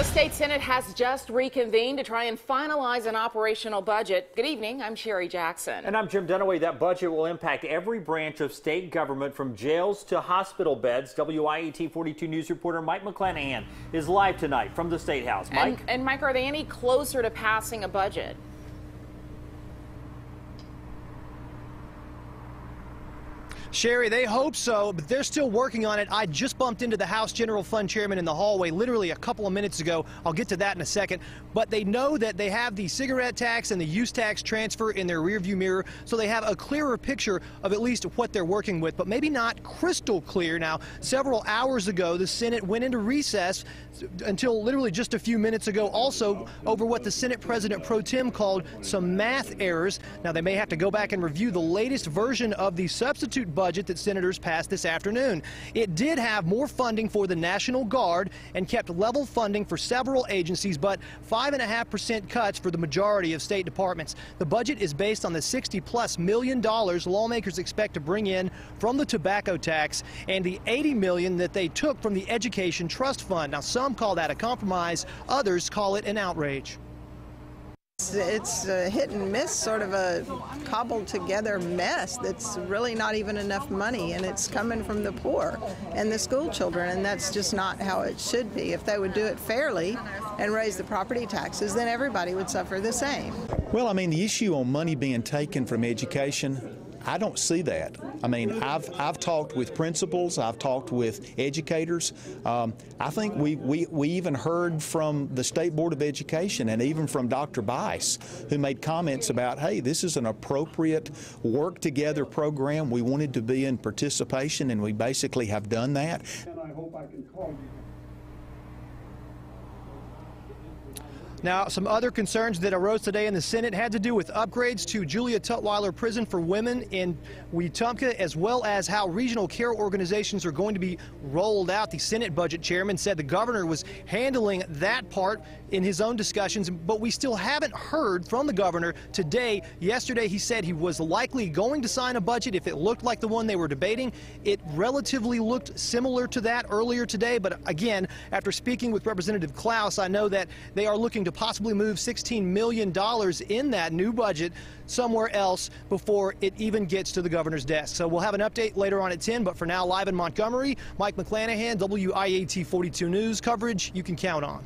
The state Senate has just reconvened to try and finalize an operational budget. Good evening, I'm Sherry Jackson. And I'm Jim Dunaway. That budget will impact every branch of state government from jails to hospital beds. WIAT 42 News reporter Mike McClanahan is live tonight from the State House. Mike? And Mike, are they any closer to passing a budget? Sherry, they hope so, but they're still working on it. I just bumped into the House General Fund Chairman in the hallway literally a couple of minutes ago. I'll get to that in a second. But they know that they have the cigarette tax and the use tax transfer in their rearview mirror, so they have a clearer picture of at least what they're working with, but maybe not crystal clear. Now, several hours ago, the Senate went into recess until literally just a few minutes ago, also over what the Senate President Pro Tem called some math errors. Now, they may have to go back and review the latest version of the substitute budget that senators passed this afternoon. It did have more funding for the National Guard and kept level funding for several agencies, but 5.5% cuts for the majority of state departments. The budget is based on the $60+ million lawmakers expect to bring in from the tobacco tax and the $80 million that they took from the Education Trust Fund. Now, some call that a compromise, others call it an outrage. It's a hit and miss, sort of a cobbled together mess that's really not even enough money, and it's coming from the poor and the school children, and that's just not how it should be. If they would do it fairly and raise the property taxes, then everybody would suffer the same. Well, I mean, the issue on money being taken from education, I don't see that. I mean, I've talked with principals, I've talked with educators. I think we even heard from the State Board of Education and even from Dr. Bice, who made comments about, hey, this is an appropriate work together program. We wanted to be in participation, and we basically have done that. And I hope I can call you. Now, some other concerns that arose today in the Senate had to do with upgrades to Julia Tutwiler Prison for Women in Wetumpka, as well as how regional care organizations are going to be rolled out. The Senate budget chairman said the governor was handling that part in his own discussions, but we still haven't heard from the governor today. Yesterday, he said he was likely going to sign a budget if it looked like the one they were debating. It relatively looked similar to that earlier today, but again, after speaking with Representative Klaus, I know that they are looking to possibly move $16 million in that new budget somewhere else before it even gets to the governor's desk. So we'll have an update later on at 10, but for now, live in Montgomery, Mike McClanahan, WIAT 42 News, coverage you can count on.